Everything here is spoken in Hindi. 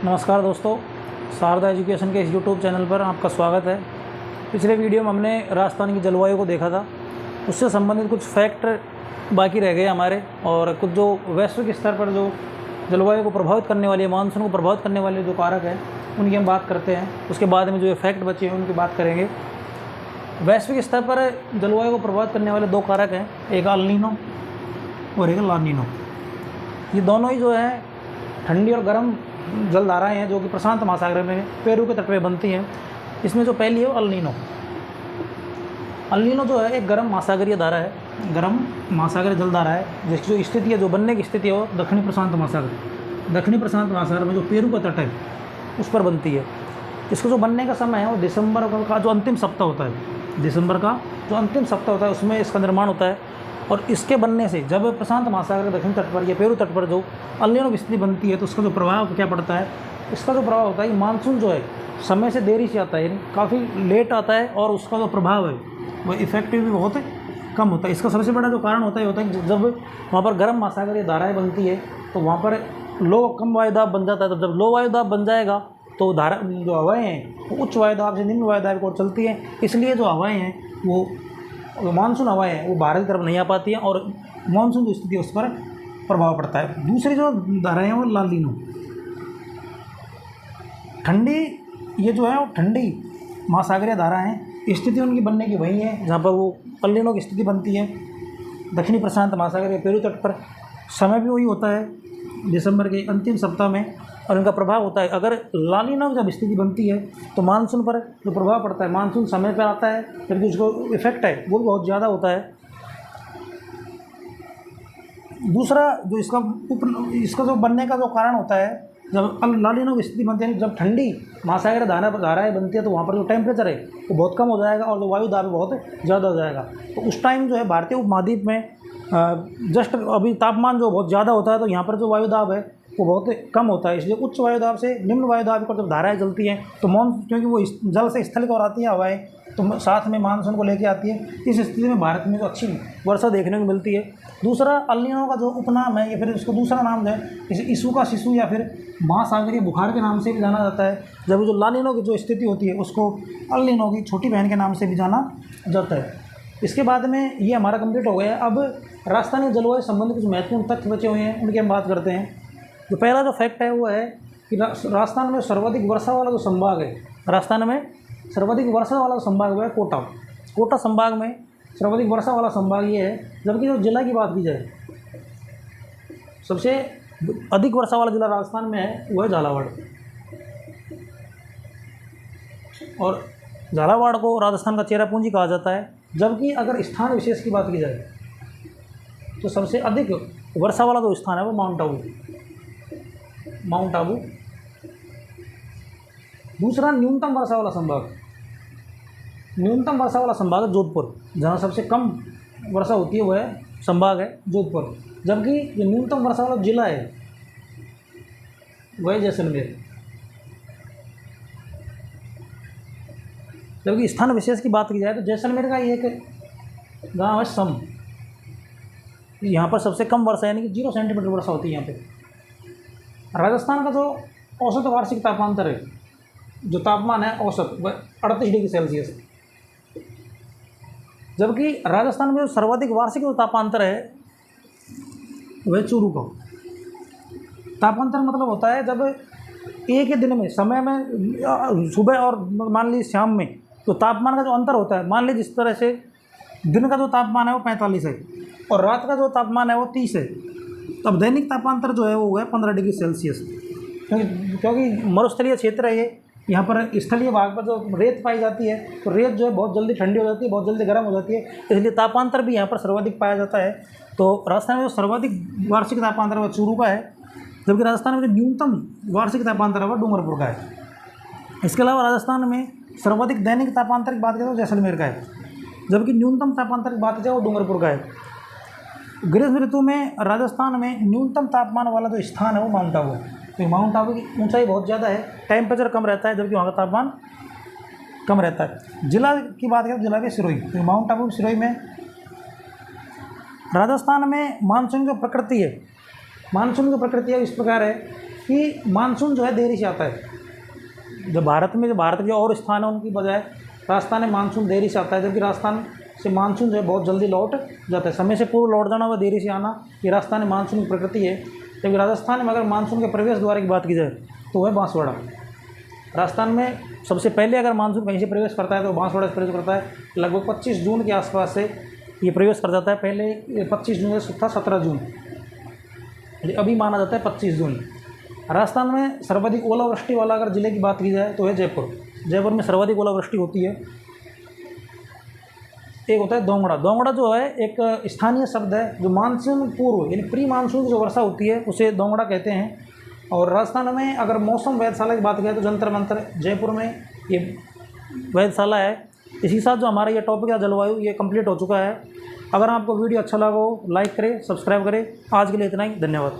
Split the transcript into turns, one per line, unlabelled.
नमस्कार दोस्तों, शारदा एजुकेशन के इस यूट्यूब चैनल पर आपका स्वागत है। पिछले वीडियो में हमने राजस्थान की जलवायु को देखा था, उससे संबंधित कुछ फैक्ट बाकी रह गए हमारे, और कुछ जो वैश्विक स्तर पर जो जलवायु को प्रभावित करने वाली, मानसून को प्रभावित करने वाले जो कारक हैं उनकी हम बात करते हैं। उसके बाद में जो फैक्ट बचे हैं उनकी बात करेंगे। वैश्विक स्तर पर जलवायु को प्रभावित करने वाले दो कारक हैं, एक अल नीनो और एक ला नीनो। ये दोनों ही जो है ठंडी और गर्म जलधाराएँ हैं जो कि प्रशांत महासागर में पेरू के तट पर बनती हैं। इसमें जो पहली है वो अल नीनो। अल नीनो जो है एक गर्म महासागरीय धारा है, गर्म महासागरीय जलधारा है, जिसकी जो स्थिति है, जो बनने की स्थिति है वो दक्षिणी प्रशांत महासागर में जो पेरू का तट है उस पर बनती है। इसको जो बनने का समय है वो दिसंबर का जो अंतिम सप्ताह होता है, दिसंबर का जो अंतिम सप्ताह होता है उसमें इसका निर्माण होता है। और इसके बनने से जब प्रशांत महासागर के दक्षिण तट पर या पेरू तट पर जो अल नीनो की स्थिति बनती है तो उसका जो प्रभाव क्या पड़ता है, इसका जो प्रभाव होता है कि मानसून जो है समय से देरी से आता है, यानी काफ़ी लेट आता है, और उसका जो प्रभाव है वो इफेक्टिव भी बहुत कम होता है। इसका सबसे बड़ा जो कारण होता है कि जब वहाँ पर गर्म महासागरीय धाराएँ बनती है तो वहाँ पर कम वायुदाब बन जाता है। तो जब लो वायुदाब बन जाएगा तो धारा जो हवाएँ हैं वो उच्च वायुदाब से निम्न वायुदाब की ओर चलती हैं, इसलिए जो हवाएँ हैं वो मानसून हवाएँ हैं वो भारत की तरफ नहीं आ पाती हैं और मानसून जो स्थिति है उस पर प्रभाव पड़ता है। दूसरी जो धाराएँ हैं वो ला नीनो, ठंडी, ये जो है वो ठंडी महासागरीय धारा हैं। स्थिति उनकी बनने की वही है जहाँ पर वो अल नीनो की स्थिति बनती है दक्षिणी प्रशांत महासागर के पेरू तट पर। समय भी वही होता है दिसंबर के अंतिम सप्ताह में, और इनका प्रभाव होता है। अगर ला नीनो की जब स्थिति बनती है तो मानसून पर जो प्रभाव पड़ता है, मानसून समय पर आता है जबकि उसको इफेक्ट है वो भी बहुत ज़्यादा होता है। दूसरा जो इसका जो बनने का जो कारण होता है, जब ला नीनो की स्थिति बनती है, जब ठंडी महासागर धाराएँ बनती है तो वहाँ पर जो टेम्परेचर है वो बहुत कम हो जाएगा और जो वायु दाब बहुत ज़्यादा हो जाएगा। तो उस टाइम जो है भारतीय उपमहाद्वीप में जस्ट अभी तापमान जो बहुत ज़्यादा होता है तो यहाँ पर जो वायु दाब है वो बहुत कम होता है। इसलिए उच्च वायुदाब से निम्न वायुदाब पर जब धाराएँ चलती हैं तो क्योंकि वो जल से स्थल की ओर आती हैं हवाएँ, तो साथ में मानसून को लेके आती है। इस स्थिति में भारत में जो अच्छी वर्षा देखने को मिलती है। दूसरा अल नीनो का जो उपनाम है या फिर इसको दूसरा नाम है, इसे ईसू का शिशु या फिर महासागरीय बुखार के नाम से भी जाना जाता है। जब जो ला नीनो की जो स्थिति होती है उसको अल नीनो की छोटी बहन के नाम से भी जाना जाता है। इसके बाद में ये हमारा कंप्लीट हो गया। अब राजस्थानी जलवायु संबंधी कुछ महत्वपूर्ण तथ्य बचे हुए हैं, उनकी हम बात करते हैं। जो पहला जो फैक्ट है वो है कि राजस्थान में सर्वाधिक वर्षा वाला जो संभाग है, राजस्थान में सर्वाधिक वर्षा वाला संभाग वो है कोटा संभाग में सर्वाधिक वर्षा वाला संभाग ये है। जबकि जो जिला की बात की जाए, सबसे अधिक वर्षा वाला जिला राजस्थान में है वो है झालावाड़, और झालावाड़ को राजस्थान का चेरापूंजी कहा जाता है। जबकि अगर स्थान विशेष की बात की जाए तो सबसे अधिक वर्षा वाला जो स्थान है वो माउंट आबू। दूसरा न्यूनतम वर्षा वाला संभाग है जोधपुर, जहाँ सबसे कम वर्षा होती है वह संभाग है जोधपुर। जबकि जो न्यूनतम वर्षा वाला जिला है वह जैसलमेर। जबकि स्थान विशेष की बात की जाए तो जैसलमेर का एक गांव है सम, यहाँ पर सबसे कम वर्षा यानी कि 0 सेंटीमीटर वर्षा होती है यहाँ पे। राजस्थान का जो औसत वार्षिक तापांतर है, जो तापमान है औसत, वह 38 डिग्री सेल्सियस है। जबकि राजस्थान में जो सर्वाधिक वार्षिक जो तापांतर है वह चूरू का। तापांतर मतलब होता है जब एक ही दिन में समय में सुबह और मान लीजिए शाम में तो तापमान का जो अंतर होता है, मान लीजिए जिस तरह से दिन का जो तापमान है वो 45 है और रात का जो तापमान है वो 30 है, तब दैनिक तापांतर जो है वो है 15 डिग्री सेल्सियस। क्योंकि मरुस्थलीय क्षेत्र है ये, यहाँ पर स्थलीय भाग पर जो रेत पाई जाती है तो रेत जो है बहुत जल्दी ठंडी हो जाती है, बहुत जल्दी गर्म हो जाती है, इसलिए तापांतर भी यहाँ पर सर्वाधिक पाया जाता है। तो राजस्थान में जो सर्वाधिक वार्षिक तापांतर है वह चूरू का है, जबकि राजस्थान में जो न्यूनतम वार्षिक तापांतर है वह डूंगरपुर का है। इसके अलावा राजस्थान में सर्वाधिक दैनिक तापांतर की बात करें तो जैसलमेर का है, जबकि न्यूनतम तापांतर की बात करें वो डूंगरपुर का है। ग्रीष्म ऋतु में राजस्थान में न्यूनतम तापमान वाला जो स्थान है वो माउंट आबू। तो माउंट आबू की ऊंचाई बहुत ज़्यादा है, टेम्परेचर कम रहता है, जबकि वहाँ का तापमान कम रहता है। जिला की बात करें तो जिला के सिरोही, तो माउंट आबू सिरोही में। राजस्थान में मानसून की प्रकृति है, इस प्रकार है कि मानसून जो है देरी से आता है। जो भारत के जो और स्थान है उनकी बजाय राजस्थान में मानसून देरी से आता है, जबकि राजस्थान से मानसून जो है बहुत जल्दी लौट जाता है। समय से पूर्व लौट जाना व देरी से आना, ये राजस्थान में मानसून की प्रकृति है। जबकि राजस्थान में अगर मानसून के प्रवेश द्वार की बात की जाए तो वह बांसवाड़ा। राजस्थान में सबसे पहले अगर मानसून कहीं से प्रवेश करता है तो बांसवाड़ा से प्रवेश करता है। लगभग 25 जून के आसपास से ये प्रवेश कर जाता है। पहले 25 जून से था 17 जून, अभी माना जाता है 25 जून। राजस्थान में सर्वाधिक ओलावृष्टि वाला अगर ज़िले की बात की जाए तो है जयपुर। जयपुर में सर्वाधिक ओलावृष्टि होती है। एक होता है दोंगड़ा। दोंगड़ा जो है एक स्थानीय शब्द है, जो मानसून पूर्व यानी प्री मानसून जो वर्षा होती है उसे दोंगड़ा कहते हैं। और राजस्थान में अगर मौसम वेधशाला की बात करें तो जंतर मंतर जयपुर में ये वेधशाला है। इसी साथ जो हमारा ये टॉपिक है जलवायु, ये कंप्लीट हो चुका है। अगर आपको वीडियो अच्छा लगा हो लाइक करें, सब्सक्राइब करें। आज के लिए इतना ही, धन्यवाद।